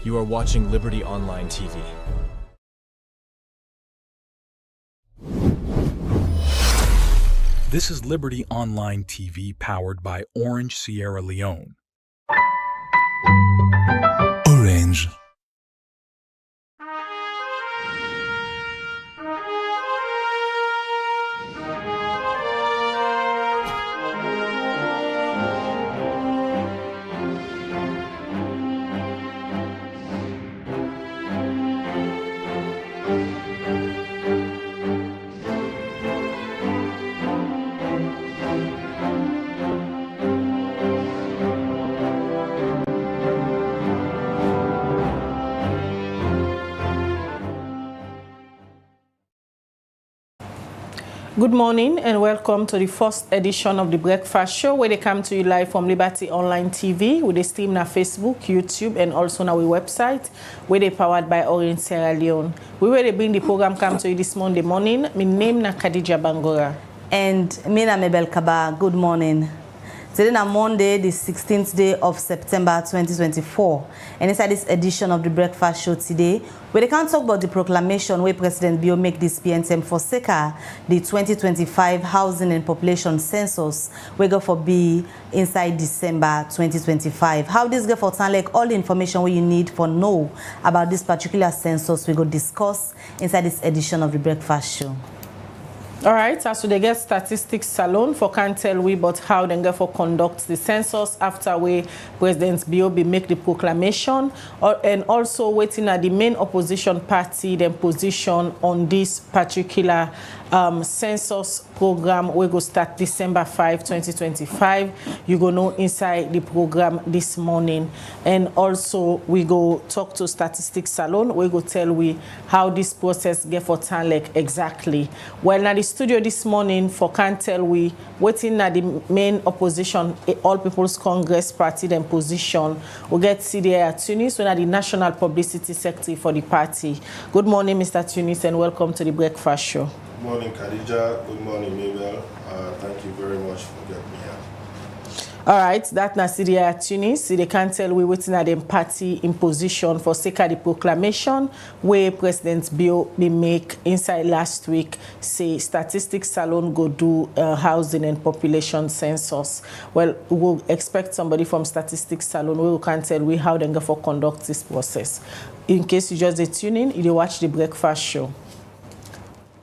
You are watching Liberty Online TV. This is Liberty Online TV powered by Orange Sierra Leone. Orange. Good morning and welcome to the first edition of the Breakfast Show, where they come to you live from Liberty Online TV with a stream on Facebook, YouTube, and also on our website, where they powered by Orange Sierra Leone. We will bring the program come to you this Monday morning. My name is Khadija Bangora. And me na Mabel Kaba. Good morning. Today is Monday, the 16th day of September 2024. And inside this edition of the Breakfast Show today, we can talk about the proclamation where President Bio make this PNTM for SECA, the 2025 Housing and Population Census, we go for be inside December 2025. How this go for sound like all the information we you need for know about this particular census, we go discuss inside this edition of the Breakfast Show. All right, as they get Statistics Salon for can't tell we about how they for conduct the census after we President Bio make the proclamation, and also waiting at the main opposition party then position on this particular census program. We go start December 5, 2025. You go know inside the program this morning, and also we go talk to Statistics Salon. We go tell we how this process get for town like exactly. Well, now the studio this morning for can't tell we waiting at the main opposition All People's Congress party then position. We get CDA Tunis, one of the national publicity secretary for the party. Good morning, Mr. Tunis, and welcome to the Breakfast Show. Good morning, Khadija. Good morning, Mabel. Thank you very much for getting me here. All right, that's Nasidia Tunis. They can't tell we waiting at the party in position for SECA the proclamation where President Bio be make inside last week say Statistics Salon go do housing and population census. Well, we'll expect somebody from Statistics Salon who can tell we how they go for conduct this process. In case you just tune in, you watch the Breakfast Show.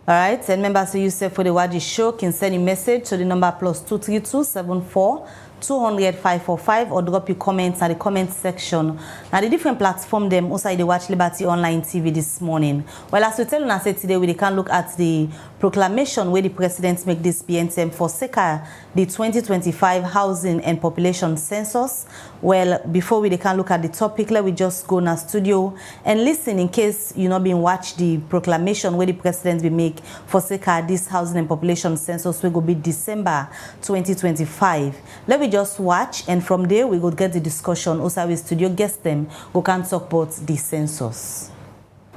All right, and members who you say for the watch the show can send a message to the number +232 74 200 545 or drop your comments in the comment section. Now the different platform them also they watch Liberty Online TV this morning. Well, as we tell you say today we can look at the proclamation where the president make this PNTM for SECA, the 2025 Housing and Population Census. Well, before we can look at the topic, let we just go in our studio and listen in case you not been watch the proclamation where the president will make for SECA this Housing and Population Census will go be December 2025. Let me just watch, and from there we will get the discussion. Also, with studio guest them who can talk about the census.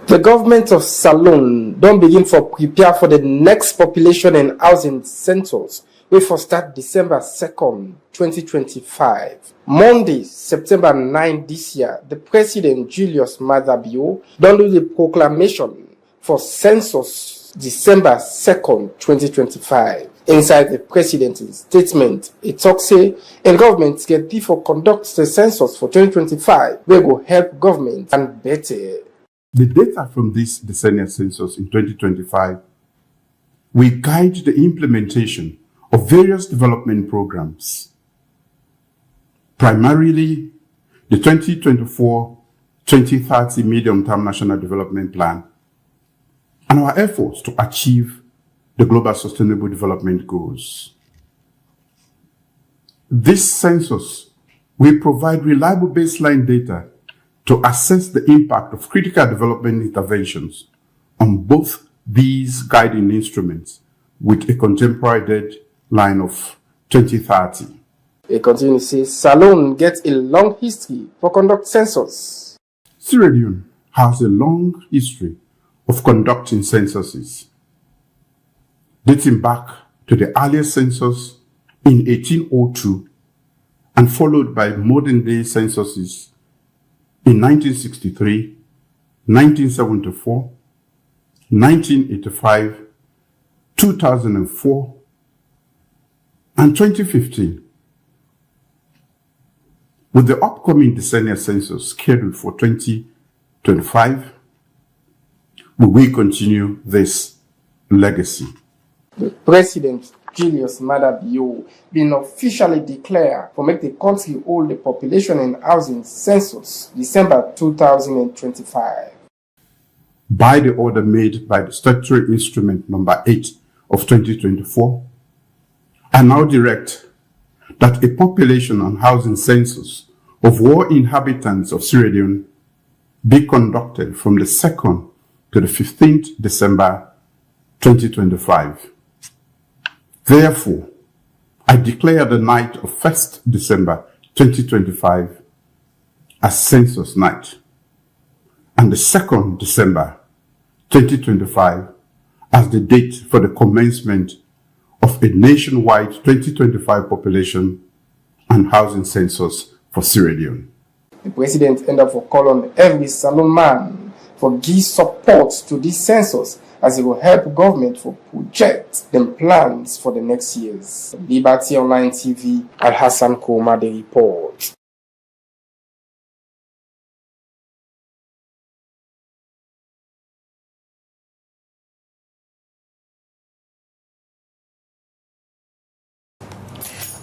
The government of Salon don't begin for prepare for the next population and housing census, which will start December 2nd, 2025. Monday, September 9 this year, the President Julius Maada Bio don't do the proclamation for census December 2nd, 2025. Inside the president's statement, it talks say, and government get before conduct the census for 2025, we will help government and better. The data from this decennial census in 2025 will guide the implementation of various development programs, primarily the 2024-2030 Medium-Term National Development Plan, and our efforts to achieve the Global Sustainable Development Goals. This census will provide reliable baseline data to assess the impact of critical development interventions on both these guiding instruments with a contemporary deadline of 2030. It continues to say, Salon gets a long history for conduct census. Sierra Leone has a long history of conducting censuses, dating back to the earliest census in 1802 and followed by modern-day censuses in 1963, 1974, 1985, 2004, and 2015. With the upcoming decennial census scheduled for 2025, we will continue this legacy. President Julius Maada Bio been officially declared to make the country hold the population and housing census December 2025. By the order made by the Statutory Instrument Number 8 of 2024, I now direct that a population and housing census of all inhabitants of Sierra Leone be conducted from the 2nd to the 15th December 2025. Therefore, I declare the night of 1st December 2025 as census night, and the 2nd December 2025 as the date for the commencement of a nationwide 2025 population and housing census for Sierra Leone. The president ended up for call on every Salone man for give support to this census as it will help government for project and plans for the next years. Liberty Online TV, Al Hassan Koma, the report.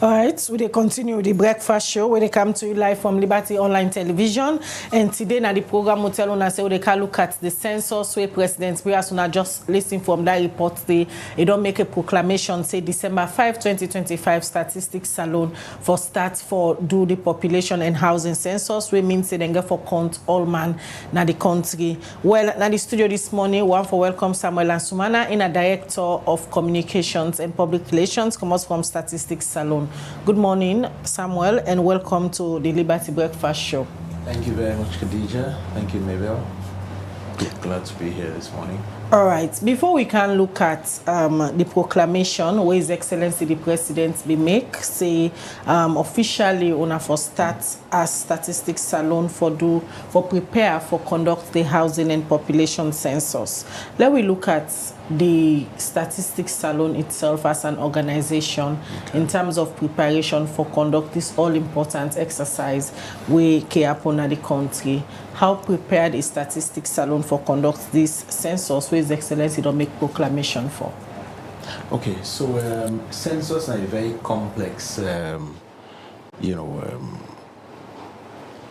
All right, we continue with the breakfast show where they come to you live from Liberty Online Television. And today, na the program will tell una say they can look at the census where President Biasuna just listening from that report. They don't make a proclamation say December 5, 2025 Statistics Salon for start for do the population and housing census. We mean say they get for count all man na the country. Well, na the studio this morning, one for welcome Samuel Ansumana, in a director of communications and public relations, comes from Statistics Salon. Good morning, Samuel, and welcome to the Liberty Breakfast Show. Thank you very much, Khadija. Thank you, Mabel. Glad to be here this morning. All right. Before we can look at the proclamation, where His Excellency the President be make, say officially una for start as Statistics Salon for prepare for conduct the housing and population census. Let we look at the Statistics Salon itself as an organization in terms of preparation for conduct this all-important exercise we care upon the country. How prepared is Statistics Salon for conduct this census where His Excellency don't make proclamation for? Okay, so census is a very complex,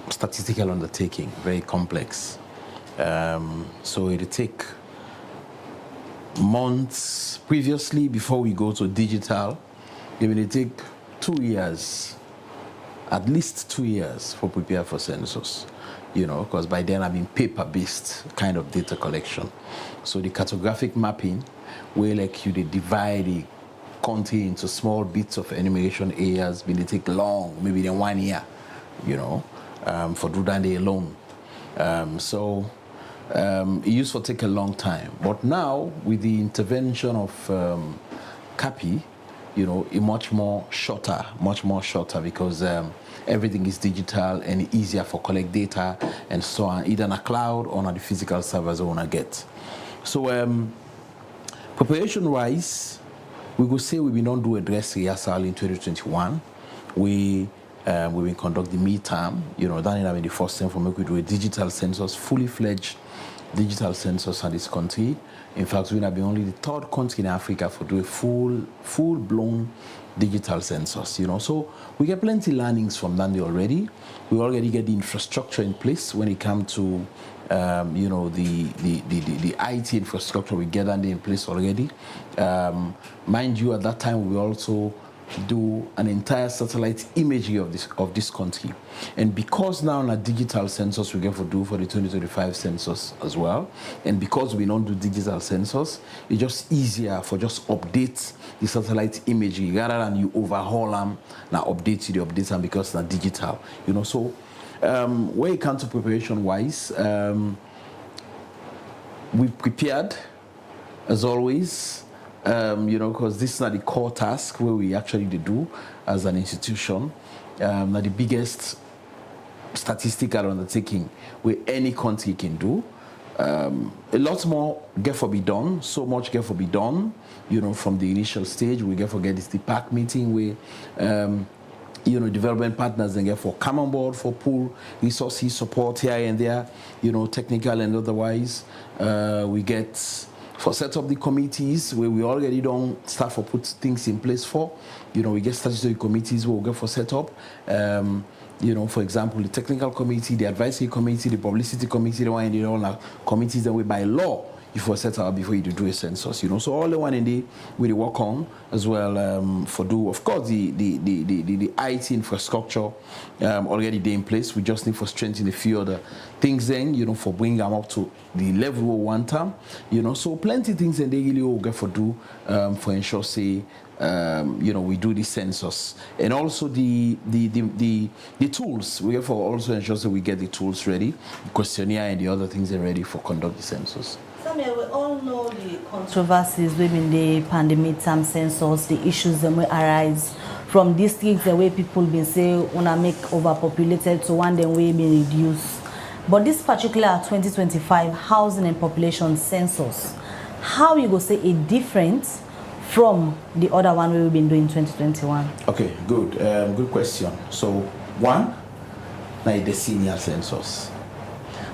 statistical undertaking, very complex. So it'll take months previously before we go to digital. It will take 2 years, at least 2 years for prepare for census, because by then I've been paper-based kind of data collection. So the cartographic mapping, where like you divide the country into small bits of enumeration areas, will take long, maybe then 1 year, for do that alone. It used to take a long time, but now with the intervention of CAPI, a much more shorter because everything is digital and easier for collect data and so on, either on a cloud or on the physical servers we want to get. So preparation-wise, we could say we will not do a dress rehearsal in 2021. We will conduct the midterm, that is the first time for me we do a digital census, fully fledged digital census in this country. In fact, we have been only the third country in Africa for do a full-blown digital census, So we get plenty learnings from that already. We already get the infrastructure in place when it comes to, the IT infrastructure. We get that in place already. Mind you, at that time we also do an entire satellite imagery of this country, and because now a digital census we get to do for the 2025 census as well, and because we don't do digital census, it's just easier for just update the satellite imagery rather than you overhaul them now update the updates, and because they're digital, So when it comes to preparation wise, we prepared as always. Because this is not the core task where we actually do as an institution. Now the biggest statistical undertaking where any country can do. A lot more get for be done, so much get for be done, from the initial stage. We get for get this DPAC meeting where, development partners and get for come on board for pool resources, support here and there, technical and otherwise. We get for set up the committees where we already don't start for put things in place for. We get statutory committees where we get for set up. For example, the technical committee, the advisory committee, the publicity committee, the one in the all committees that we by law you for set up before you do a census. So all the one in the we work on as well for do of course the IT infrastructure already there in place. We just need for strengthen a few other things then for bring them up to the level we want them. So plenty things and they really will get for do for ensure say. We do the census and also the tools. We have for also ensure that we get the tools ready, the questionnaire and the other things are ready for conduct the census. Samuel, we all know the controversies within the pandemic term census, the issues that may arise from districts the way people been say wanna make overpopulated to one then way be reduced. But this particular 2025 housing and population census, how you go say a difference from the other one we've been doing 2021? Okay, good. Good question. So one, now the decennial census.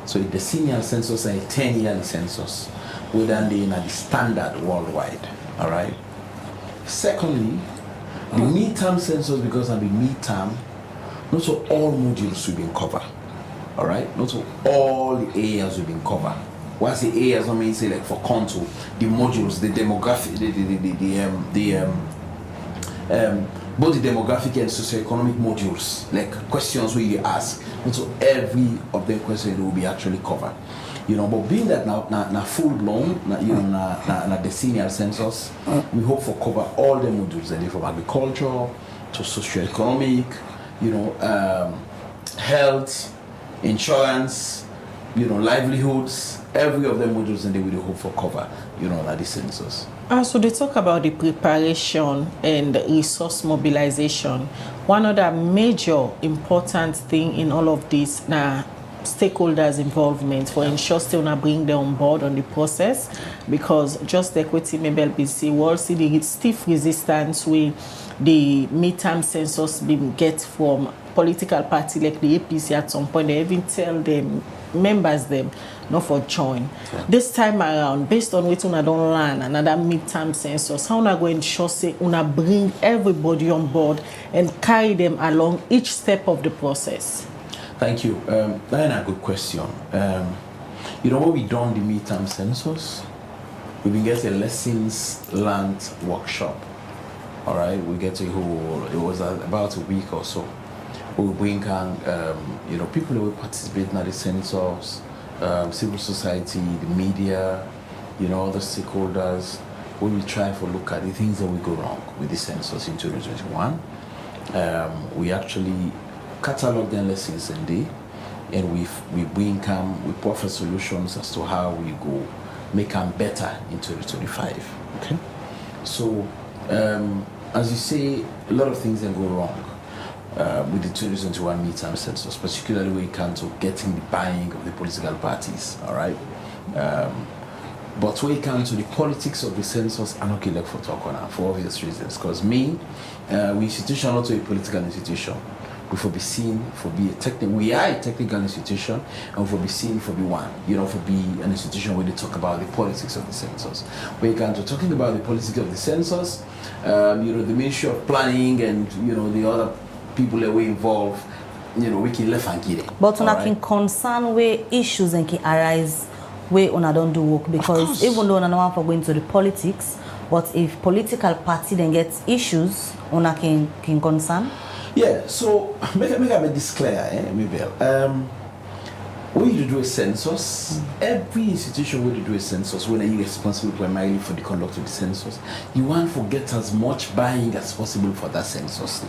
So the decennial census and a 10-year census, whether they in the standard worldwide. All right. Secondly, the midterm census, because of the midterm, not so all modules will be covered. All right. Not so all the areas will be covered. What's the areas? I mean, say like for contour, the modules, the demographic, both the demographic and socioeconomic modules, like questions where you ask, and so every of them questions will be actually covered. But being that now full blown, na decennial census, we hope for cover all the modules, that from agriculture to socioeconomic, health, insurance, livelihoods. Every of them modules and they will hope for cover, like the census. So they talk about the preparation and resource mobilization. One other major important thing in all of this now stakeholders involvement for ensure still not bring them on board on the process, because just the equity maybe LBC will see the stiff resistance with the midterm census being get from political party like the APC at some point. They even tell them members them not for join. Yeah. This time around, based on what una don't learn another midterm census, how una going to ensure say una bring everybody on board and carry them along each step of the process? Thank you. That's a good question. When we done the midterm census, we been get a lessons learned workshop. All right, we get it was about a week or so. We bring people who will participate in the census, civil society, the media, other stakeholders. We will try to look at the things that will go wrong with the census in 2021. We actually catalog the lessons and we bring we offer solutions as to how we go make them better in 2025. Okay, so as you say, a lot of things that go wrong with the 2021 midterm census, particularly when it comes to getting the buying of the political parties. All right, but when it comes to the politics of the census, I'm not going for talk on that for obvious reasons. Because we institution not to a political institution. We for be seen for be a technical. We are a technical institution, and for be seen for be one. For be an institution where they talk about the politics of the census. When it comes to talking about the politics of the census, the Ministry of Planning and the other people that were involved, we can left and get it. But una can concern where issues and can arise where una don't do work, because even though una no one for going to the politics, but if political party then gets issues, una can concern. Yeah, so make this clear, Mabel. When you do a census, every institution where you do a census, when you are responsible primarily for the conduct of the census, you want to get as much buying as possible for that census.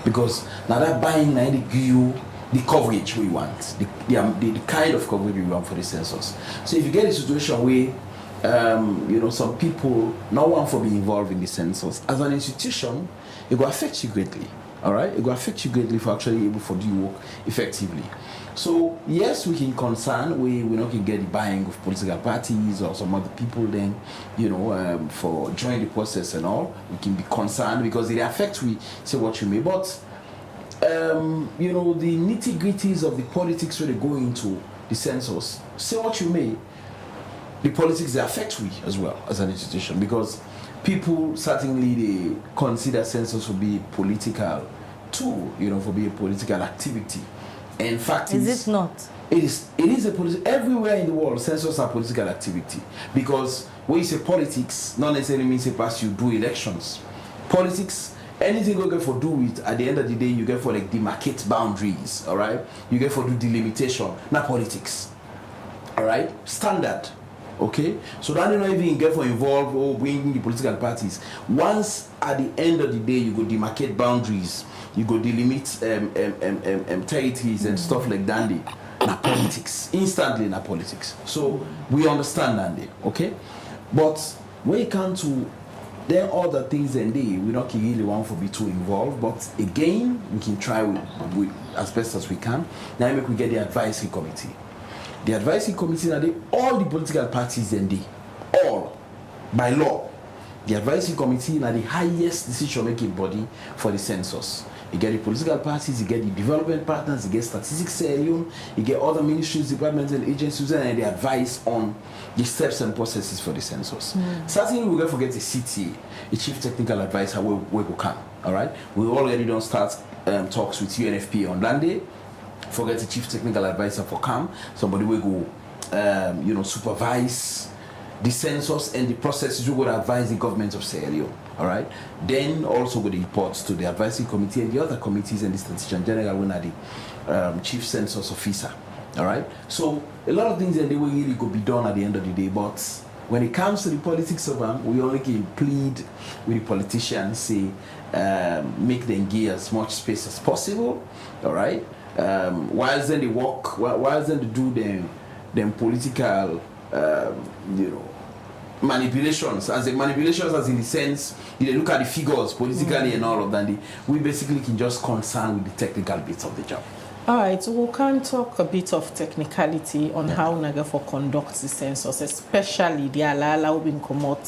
Because now that buying now they give you the coverage we want, the kind of coverage we want for the census. So if you get a situation where some people not want to be involved in the census, as an institution, it will affect you greatly. All right, it will affect you greatly for actually able to do your work effectively. So yes, we can concern, we not can get the buying of political parties or some other people then, for joining the process and all. We can be concerned because it affects we say what you may, but the nitty-gritties of the politics where they go into the census, say what you may, the politics they affect we as well as an institution, because people certainly they consider census to be political tool, for being a political activity. In fact, is it not? It is a political, everywhere in the world, census are political activity, because when you say politics, not necessarily means a pass you do elections. Politics, anything you get for do it, at the end of the day, you get for like demarcate boundaries, all right? You get for do delimitation, not politics, all right? Standard, okay? So that you don't even get for involved or bringing the political parties. Once at the end of the day, you go demarcate boundaries, you go delimit territories and stuff like that. Na politics, instantly na politics. So we understand that, okay? But when it comes to there are other things and we not really want to be too involved, but again, we can try with as best as we can. Now we get the advisory committee. The advisory committee now all the political parties and all by law. The advisory committee is the highest decision-making body for the census. You get the political parties, you get the development partners, you get Statistics Sierra Leone, you get other ministries, departments, and agencies, and they advise on the steps and processes for the census. Certainly, we're going to forget the CTA, the Chief Technical Advisor, where we can. All right, we already don't start talks with UNFPA on that day. Forget the Chief Technical Advisor for CAM. Somebody will go, supervise the census and the processes. We will advise the government of Sierra Leone. All right. Then also with the reports to the advisory committee and the other committees and the Statistician General when are the chief census officer. All right. So a lot of things that they will really go be done at the end of the day. But when it comes to the politics of them, we only can plead with the politicians, say make them give as much space as possible. All right. Whilst then they work, whilst then they do them political, manipulations, as in the sense you look at the figures politically and all of that, we basically can just concern with the technical bits of the job. All right, so we can talk a bit of technicality on how Nagafo conducts the census, especially the alala who been come out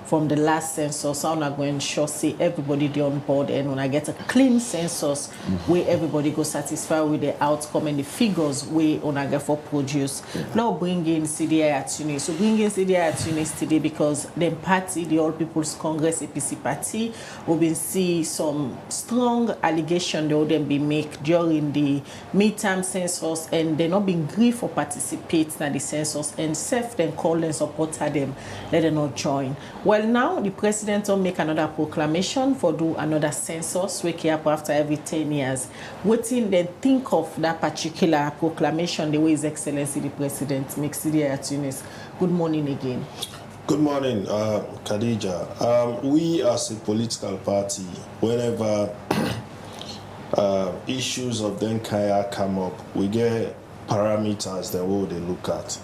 from the last census. How na going to ensure say everybody dey on board and when I get a clean census where everybody go satisfied with the outcome and the figures where Nagafo produce. Now bring in CDI at Tunis. So bring in CDI at Tunis today because the party, the All People's Congress APC party, we been see some strong allegation they would then be made during the midterm census and they not been agree for participate in the census and self then call and support them, let them not join. Well, now the president will make another proclamation for do another census wake up after every 10 years. Waiting then think of that particular proclamation the way His Excellency the President makes it here at Tunis. Good morning again. Good morning, Khadija. We as a political party, whenever issues of the Nkaya come up, we get parameters that we they look at.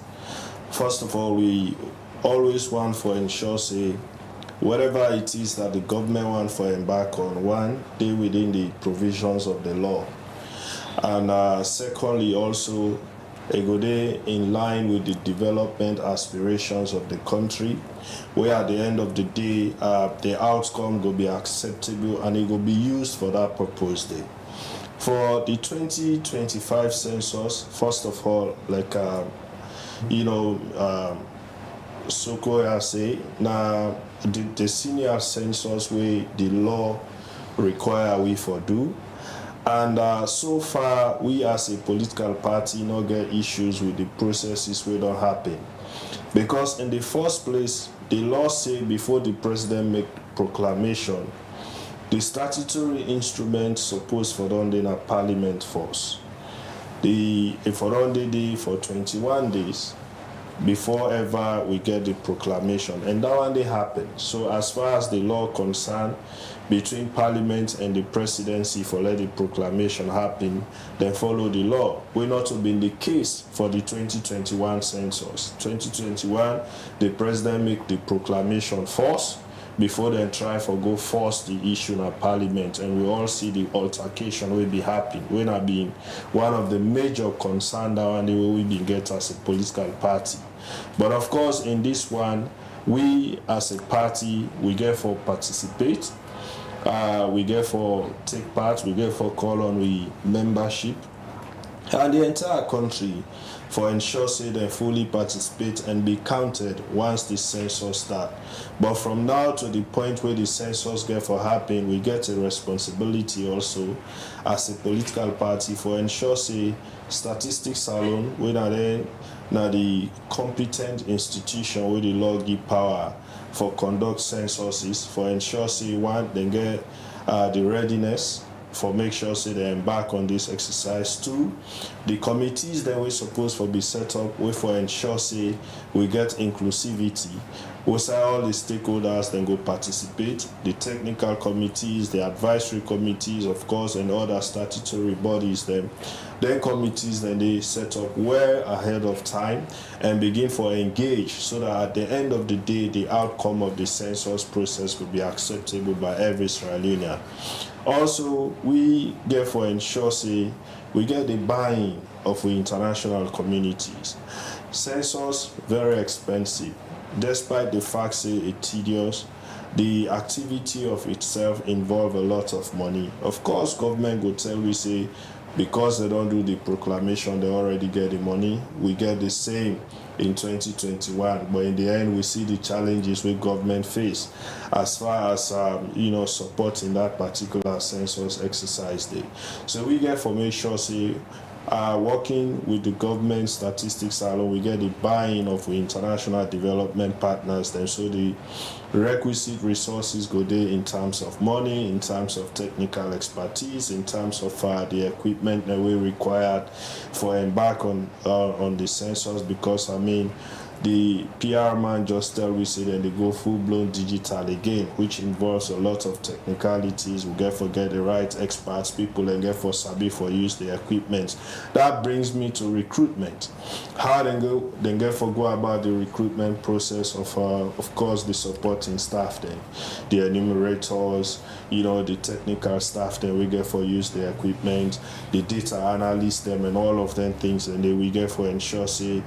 First of all, we always want for ensure say whatever it is that the government want for embark on, one, they within the provisions of the law. And secondly, also, it go dey in line with the development aspirations of the country, where at the end of the day, the outcome will be acceptable and it will be used for that purpose day. For the 2025 census, first of all, like, Soko say, now the senior census way the law require we for do. And so far, we as a political party not get issues with the processes we don't happen. Because in the first place, the law say before the president make proclamation, the statutory instrument supposed for done in a parliament force. If for done for 21 days before ever we get the proclamation, and that one they happen. So as far as the law concerned, between parliament and the presidency for let the proclamation happen, then follow the law. Will not have been the case for the 2021 census. 2021, the president make the proclamation first before they try for go force the issue in parliament, and we all see the altercation will be happening when I being one of the major concern that one we been get as a political party. But of course in this one, we as a party, we get for participate, we get for take part, we get for call on we membership, and the entire country for ensure say they fully participate and be counted once the census start. But from now to the point where the census get for happen, we get a responsibility also as a political party for ensure say Statistics Sierra Leone, when are they now the competent institution where the law give power for conduct censuses, for ensure say one, they get the readiness for make sure say they embark on this exercise. Two, the committees that we supposed to be set up we for ensure say we get inclusivity. We say all the stakeholders then go participate, the technical committees, the advisory committees, of course, and other statutory bodies then committees then they set up well ahead of time and begin for engage so that at the end of the day the outcome of the census process will be acceptable by every Sierra Leonean. Also, we therefore ensure say we get the buy-in of the international communities. Census very expensive, despite the fact say it's tedious. The activity of itself involve a lot of money. Of course, government will tell we say because they don't do the proclamation, they already get the money. We get the same in 2021, but in the end, we see the challenges we government face as far as supporting that particular census exercise day. So we get formation say working with the government Statistics Sierra Leone, we get the buy-in of the international development partners, then so the requisite resources go there in terms of money, in terms of technical expertise, in terms of the equipment that we required for embark on the census, because I mean the PR man just tell we say that they go full-blown digital again, which involves a lot of technicalities. We get the right experts, people, and get for sabi for use the equipment. That brings me to recruitment. How then get for go about the recruitment process of course the supporting staff then, the enumerators, the technical staff then we get for use the equipment, the data analysts them and all of them things, and then we get for ensure say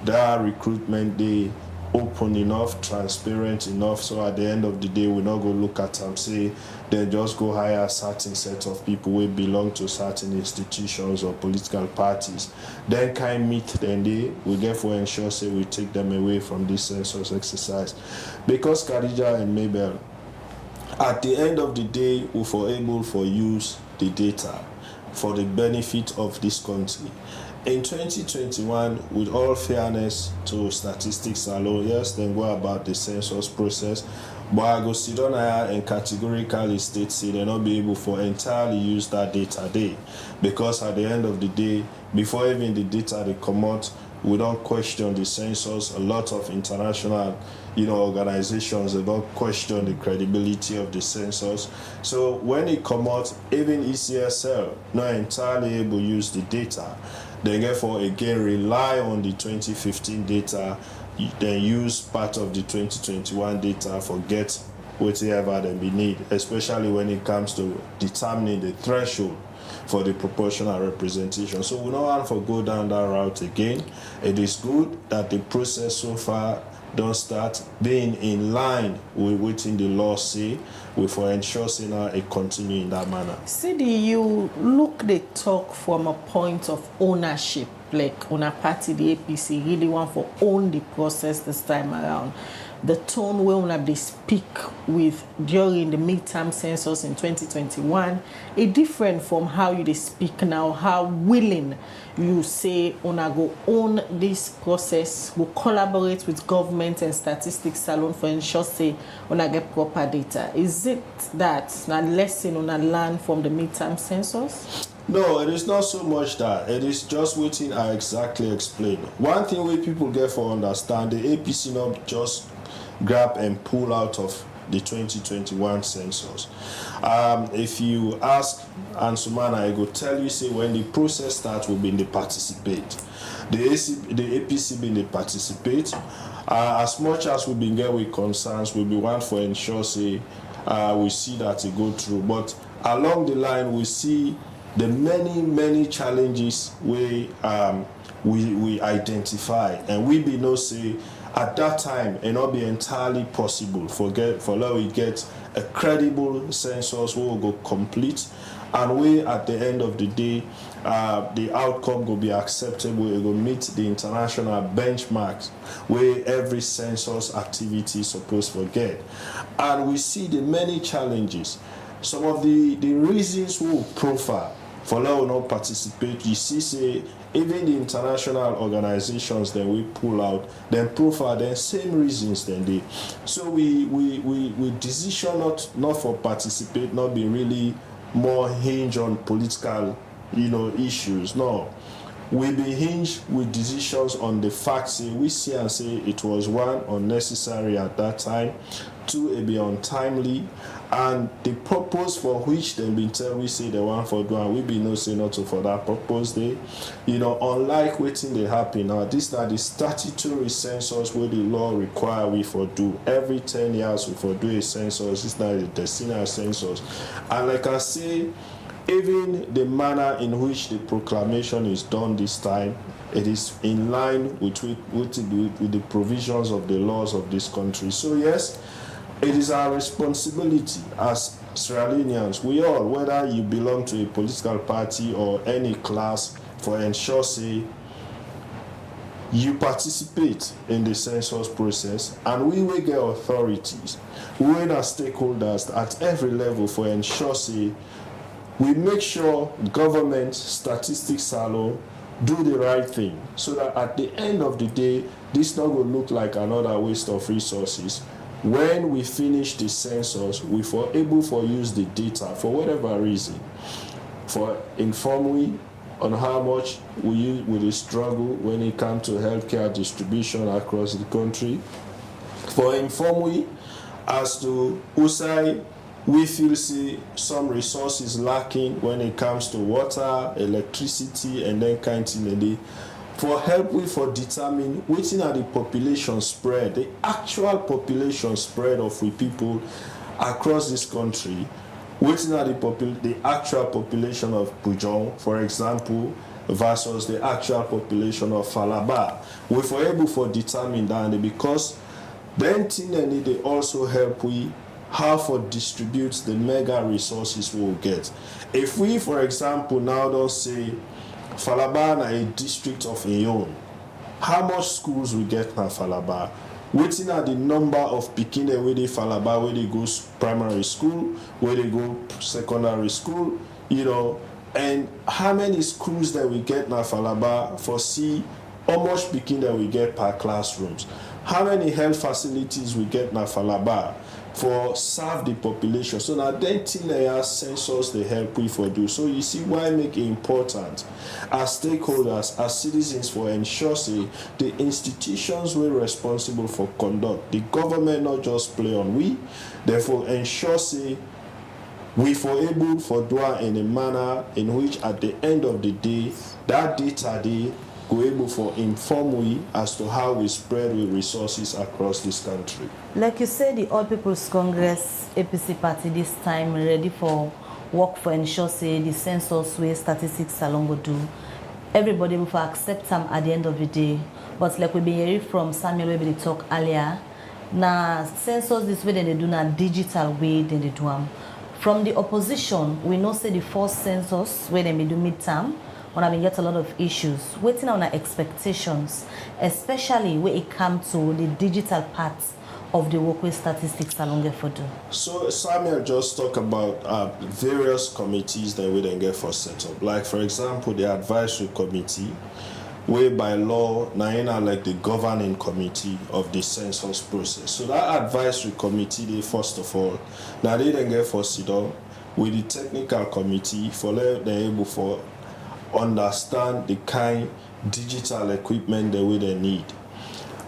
that recruitment day open enough, transparent enough, so at the end of the day we not go look at them say then just go hire a certain set of people who belong to certain institutions or political parties. Then kind meet then we get for ensure say we take them away from this census exercise. Because Khadija and Mabel, at the end of the day we for able for use the data for the benefit of this country. In 2021, with all fairness to Statistics Sierra Leone, yes, then go about the census process, but I go sit down and categorically state say they not be able for entirely use that data day, because at the end of the day, before even the data they come out, we don't question the census. A lot of international organizations, they don't question the credibility of the census. So when it come out, even ECSL not entirely able to use the data. They therefore again rely on the 2015 data, then use part of the 2021 data for get whatever they need, especially when it comes to determining the threshold for the proportional representation. So we don't want to go down that route again. It is good that the process so far don't start being in line with what the law say, we for ensure now it continue in that manner. CD, you look the talk from a point of ownership, like on a party, the APC really want to own the process this time around. The tone where they speak with during the midterm census in 2021 is different from how you speak now, how willing you say una go own this process, go collaborate with government and Statistics Sierra Leone for ensure say una get proper data. Is it that a lesson una learn from the midterm census? No, it is not so much that. It is just waiting I exactly explain. One thing where people get for understand, the APC not just grab and pull out of the 2021 census. If you ask Ansumana, I go tell you, say, when the process starts, we'll be in the participate. The APC being the participate. As much as we've been get with concerns, we'll be one for ensure, say, we see that it go through. But along the line, we see the many challenges we identify, and we be no say at that time it not be entirely possible for now we get a credible census we will go complete, and we at the end of the day the outcome will be acceptable. It will meet the international benchmarks where every census activity is supposed to get. And we see the many challenges. Some of the reasons we will profile for now will not participate. You see, say, even the international organizations that we pull out, then profile the same reasons then they. So we decision not for participate, not be really more hinge on political, issues. No. We be hinged with decisions on the facts. We see and say it was one, unnecessary at that time, two, it be untimely, and the purpose for which they been tell we say the one for doing, we be no say not to for that purpose they, unlike waiting they happen now. This are the statutory census where the law require we for do every 10 years we for do a census. This not the decennial census, and like I say, even the manner in which the proclamation is done this time, it is in line with the provisions of the laws of this country. So yes, it is our responsibility as Sierra Leoneans, we all, whether you belong to a political party or any class, for ensure say you participate in the census process, and we will get authorities, we will have stakeholders at every level for ensure say we make sure government, Statistics Sierra Leone do the right thing, so that at the end of the day, this not going to look like another waste of resources. When we finish the census, we for able to use the data for whatever reason, for inform we on how much we struggle when it comes to healthcare distribution across the country, for inform we as to usai we feel see some resources lacking when it comes to water, electricity, and then kind of thing. For help we for determine which are the population spread, the actual population spread of we people across this country, which are the actual population of Pujong, for example, versus the actual population of Falaba. We for able for determine that, because then thing they also help we how for distribute the mega resources we will get. If we, for example, now don't say Falaba na a district of Iyon, how much schools we get na Falaba? Waiting at the number of Pikine where they Falaba, where they go primary school, where they go secondary school, and how many schools that we get na Falaba for see how much Pikine that we get per classrooms, how many health facilities we get na Falaba for serve the population. So now then census they help we for do. So you see why make it important as stakeholders, as citizens, for ensure say the institutions were responsible for conduct. The government not just play on we, therefore ensure say we for able for do in a manner in which at the end of the day that data they go able for inform we as to how we spread with resources across this country. Like you said, the All People's Congress APC party this time ready for work for ensure say the census way Statistics Sierra Leone go do. Everybody will accept them at the end of the day. But like we've been hearing from Samuel where they talk earlier, now census this way they do na digital way then they do them. From the opposition, we know say the first census where they may do midterm, when I get a lot of issues, waiting on our expectations, especially when it comes to the digital parts of the work with Statistics Sierra Leone for do. So Samuel just talked about various committees that we then get for set up. Like for example, the advisory committee, where by law, now like the governing committee of the census process. So that advisory committee, they first of all, now they then get for sit down with the technical committee for them able for understand the kind digital equipment that we they need.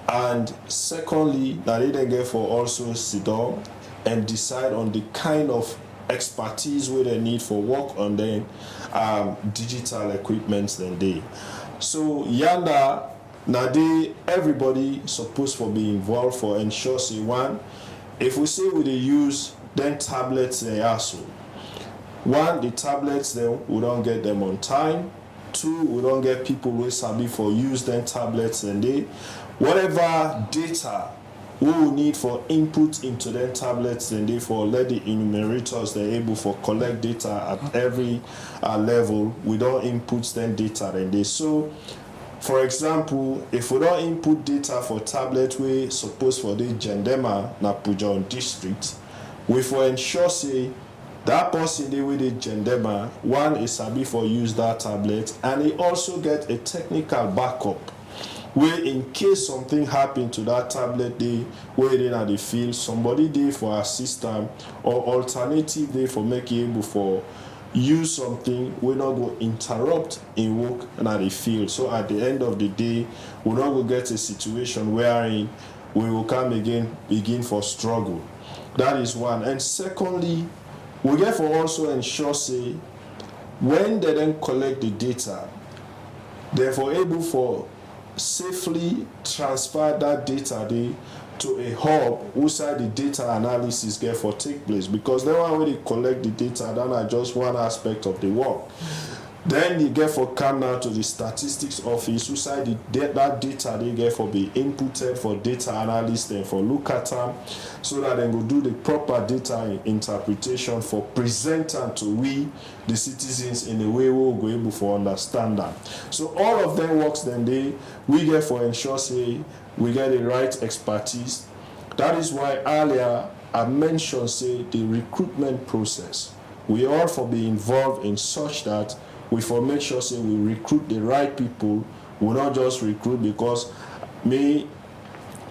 And secondly, that they then get for also sit down and decide on the kind of expertise where they need for work on then digital equipment than they. So yanda now everybody supposed to be involved for ensure say one, if we say we use then tablets they also. One, the tablets then we don't get them on time. Two, we don't get people who sabi for use them tablets and they whatever data we will need for input into them tablets and they for let the enumerators they're able for collect data at every level. We don't input them data and they so for example, if we don't input data for tablet we suppose for the Gendema na Pujon district, we for ensure say that person they with the Gendema, one is sabi for use that tablet and he also get a technical backup where in case something happen to that tablet they where they at the field, somebody there for assist them or alternative there for make you able for use something we not go interrupt in work and at the field. So at the end of the day, we not go get a situation wherein we will come again begin for struggle. That is one. And secondly, we get for also ensure say when they then collect the data, therefore able for safely transfer that data they to a hub outside the data analysis get for take place, because then when they collect the data, that are just one aspect of the work. Then you get for come now to the statistics office outside that data they get for be inputted for data analysts and for look at them so that they will do the proper data interpretation for presenting to we the citizens in a way we will go able for understand that. So all of them works then we get for ensure say we get the right expertise. That is why earlier I mentioned say the recruitment process. We all for be involved in such that we for make sure say we recruit the right people. We not just recruit because me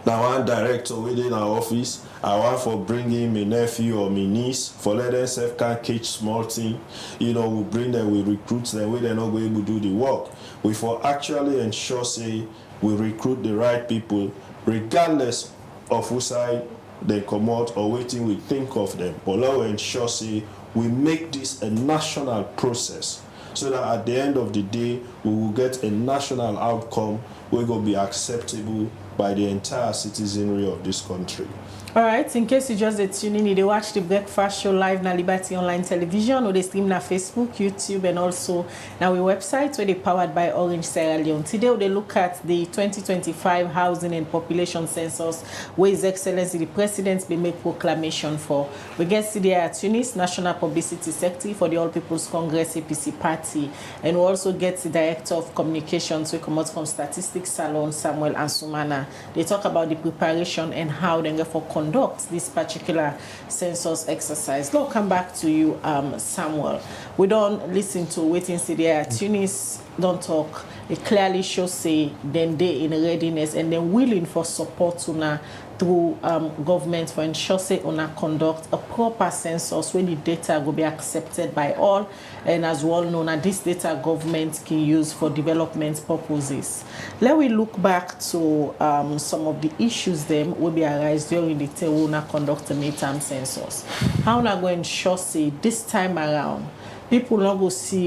now one director within our office, I want for bringing my nephew or my niece for let them self can catch small thing. We bring them, we recruit them, we they're not going to do the work. We for actually ensure say we recruit the right people regardless of whose side they come out or waiting we think of them. But now we ensure say we make this a national process so that at the end of the day we will get a national outcome which will be acceptable by the entire citizenry of this country. All right, in case you just tune in, you watch the breakfast show live na Liberty Online Television or they stream na Facebook, YouTube, and also now our website where they powered by Orange Sierra Leone. Today we look at the 2025 housing and population census where His Excellency the President will make proclamation for. We get CDI Tunis, National Publicity Secretary for the All People's Congress APC Party, and we also get the Director of Communications we come out from Statistics Salon, Samuel Ansumana. They talk about the preparation and how they go for conduct this particular census exercise. I'll come back to you, Samuel. We don't listen to waiting CDI Tunis don't talk. It clearly shows say then they in readiness and then willing for support to through government for ensure say conduct a proper census where the data will be accepted by all, and as well known that this data government can use for development purposes. Let we look back to some of the issues them will be arise during the time conduct a midterm census. How na going to ensure say this time around people not go see